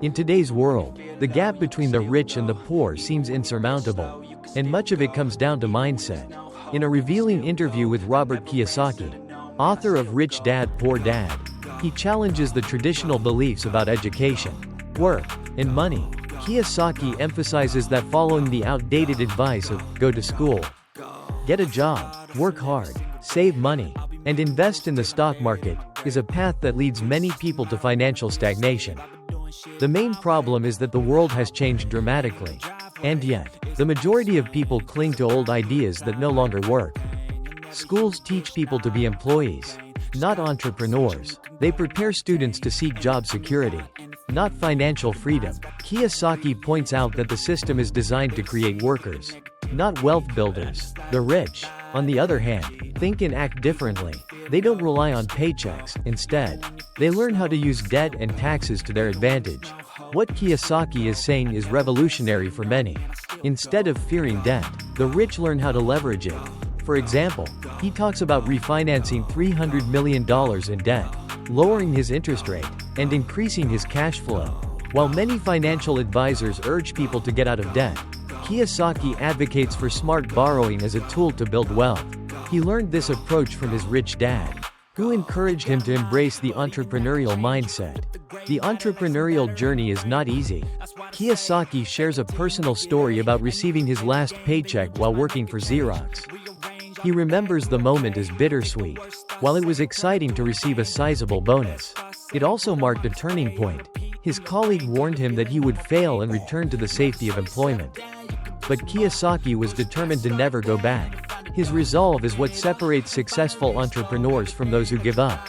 In today's world, the gap between the rich and the poor seems insurmountable, and much of it comes down to mindset. In a revealing interview with Robert Kiyosaki, author of Rich Dad, Poor Dad, he challenges the traditional beliefs about education, work, and money. Kiyosaki emphasizes that following the outdated advice of go to school, get a job, work hard, save money, and invest in the stock market is a path that leads many people to financial stagnation. The main problem is that the world has changed dramatically, and yet, the majority of people cling to old ideas that no longer work. Schools teach people to be employees, not entrepreneurs. They prepare students to seek job security, not financial freedom. Kiyosaki points out that the system is designed to create workers, not wealth builders. The rich, on the other hand, think and act differently. They don't rely on paychecks. Instead, they learn how to use debt and taxes to their advantage. What Kiyosaki is saying is revolutionary for many. Instead of fearing debt, the rich learn how to leverage it. For example, he talks about refinancing $300 million in debt, lowering his interest rate, and increasing his cash flow. While many financial advisors urge people to get out of debt, Kiyosaki advocates for smart borrowing as a tool to build wealth. He learned this approach from his rich dad, who encouraged him to embrace the entrepreneurial mindset. The entrepreneurial journey is not easy. Kiyosaki shares a personal story about receiving his last paycheck while working for Xerox. He remembers the moment as bittersweet. While it was exciting to receive a sizable bonus, it also marked a turning point. His colleague warned him that he would fail and return to the safety of employment. But Kiyosaki was determined to never go back. His resolve is what separates successful entrepreneurs from those who give up.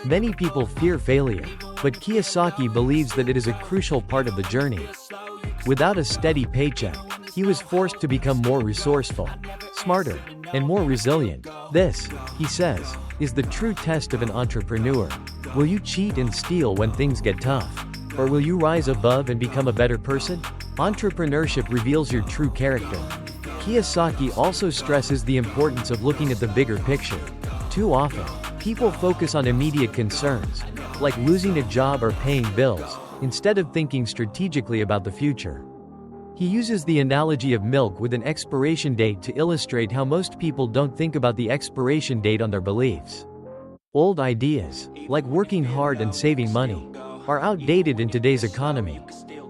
Many people fear failure, but Kiyosaki believes that it is a crucial part of the journey. Without a steady paycheck, he was forced to become more resourceful, smarter, and more resilient. This, he says, is the true test of an entrepreneur. Will you cheat and steal when things get tough? Or will you rise above and become a better person? Entrepreneurship reveals your true character. Kiyosaki also stresses the importance of looking at the bigger picture. Too often, people focus on immediate concerns, like losing a job or paying bills, instead of thinking strategically about the future. He uses the analogy of milk with an expiration date to illustrate how most people don't think about the expiration date on their beliefs. Old ideas, like working hard and saving money, are outdated in today's economy.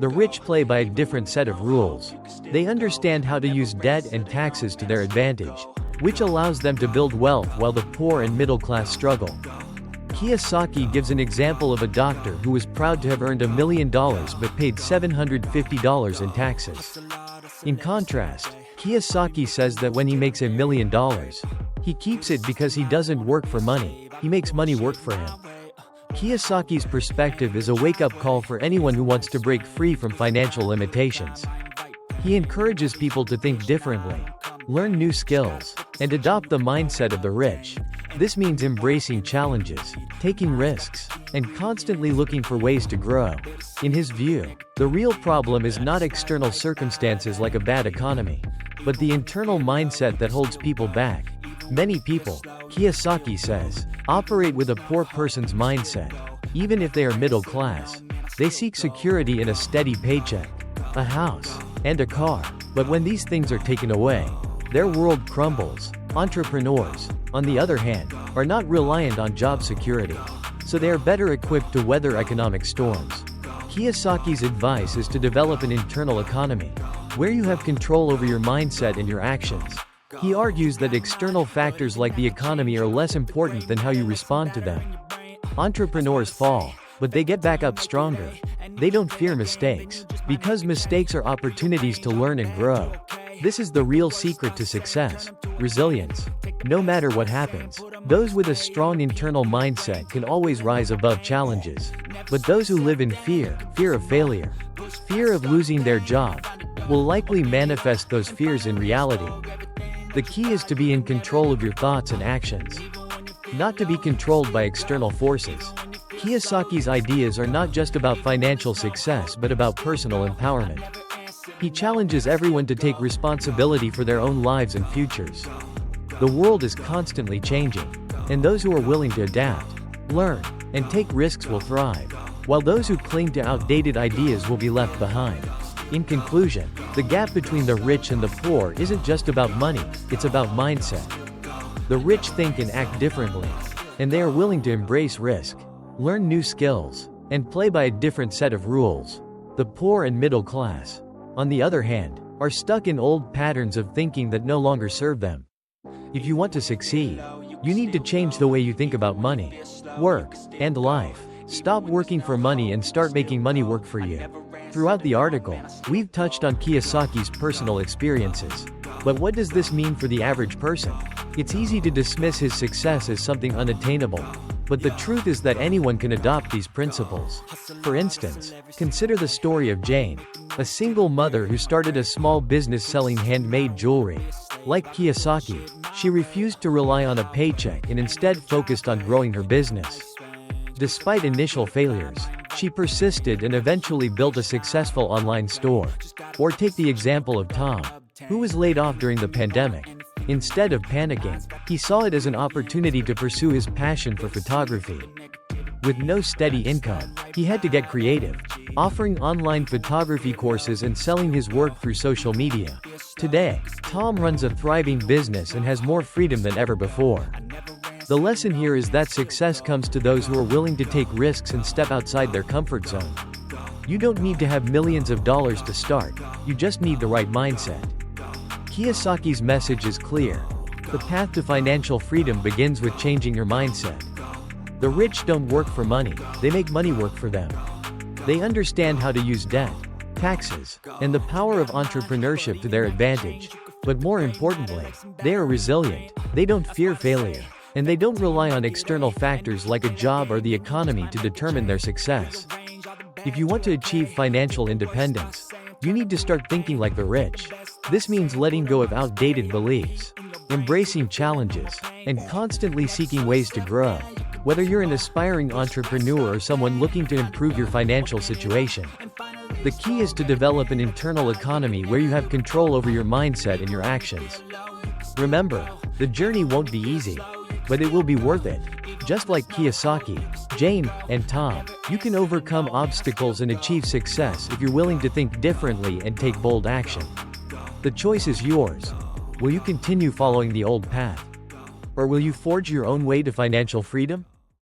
The rich play by a different set of rules. They understand how to use debt and taxes to their advantage, which allows them to build wealth while the poor and middle class struggle. Kiyosaki gives an example of a doctor who was proud to have earned $1 million but paid $750 in taxes. In contrast, Kiyosaki says that when he makes $1 million, he keeps it because he doesn't work for money, he makes money work for him. Kiyosaki's perspective is a wake-up call for anyone who wants to break free from financial limitations. He encourages people to think differently, learn new skills, and adopt the mindset of the rich. This means embracing challenges, taking risks, and constantly looking for ways to grow. In his view, the real problem is not external circumstances like a bad economy, but the internal mindset that holds people back. Many people, Kiyosaki says, operate with a poor person's mindset. Even if they are middle class, they seek security in a steady paycheck, a house, and a car. But when these things are taken away, their world crumbles. Entrepreneurs, on the other hand, are not reliant on job security, so they are better equipped to weather economic storms. Kiyosaki's advice is to develop an internal economy, where you have control over your mindset and your actions. He argues that external factors like the economy are less important than how you respond to them. Entrepreneurs fall, but they get back up stronger. They don't fear mistakes, because mistakes are opportunities to learn and grow. This is the real secret to success: resilience. No matter what happens, those with a strong internal mindset can always rise above challenges. But those who live in fear of failure, fear of losing their job, will likely manifest those fears in reality. The key is to be in control of your thoughts and actions, not to be controlled by external forces. Kiyosaki's ideas are not just about financial success but about personal empowerment. He challenges everyone to take responsibility for their own lives and futures. The world is constantly changing, and those who are willing to adapt, learn, and take risks will thrive. while those who cling to outdated ideas will be left behind. In conclusion, the gap between the rich and the poor isn't just about money, it's about mindset. The rich think and act differently, and they are willing to embrace risk, learn new skills, and play by a different set of rules. The poor and middle class, on the other hand, are stuck in old patterns of thinking that no longer serve them. If you want to succeed, you need to change the way you think about money, work, and life. Stop working for money and start making money work for you. Throughout the article, we've touched on Kiyosaki's personal experiences. But what does this mean for the average person? It's easy to dismiss his success as something unattainable. But the truth is that anyone can adopt these principles. For instance, consider the story of Jane, a single mother who started a small business selling handmade jewelry. Like Kiyosaki, she refused to rely on a paycheck and instead focused on growing her business. Despite initial failures, she persisted and eventually built a successful online store. Or take the example of Tom, who was laid off during the pandemic. Instead of panicking, he saw it as an opportunity to pursue his passion for photography. With no steady income, he had to get creative, offering online photography courses and selling his work through social media. Today, Tom runs a thriving business and has more freedom than ever before. The lesson here is that success comes to those who are willing to take risks and step outside their comfort zone. You don't need to have millions of dollars to start, you just need the right mindset. Kiyosaki's message is clear. The path to financial freedom begins with changing your mindset. The rich don't work for money, they make money work for them. They understand how to use debt, taxes, and the power of entrepreneurship to their advantage. But more importantly, they are resilient, they don't fear failure, and they don't rely on external factors like a job or the economy to determine their success. If you want to achieve financial independence, you need to start thinking like the rich. This means letting go of outdated beliefs, embracing challenges, and constantly seeking ways to grow. Whether you're an aspiring entrepreneur or someone looking to improve your financial situation, the key is to develop an internal economy where you have control over your mindset and your actions. Remember, the journey won't be easy, but it will be worth it. Just like Kiyosaki, Jane, and Tom, you can overcome obstacles and achieve success if you're willing to think differently and take bold action. The choice is yours. Will you continue following the old path? Or will you forge your own way to financial freedom?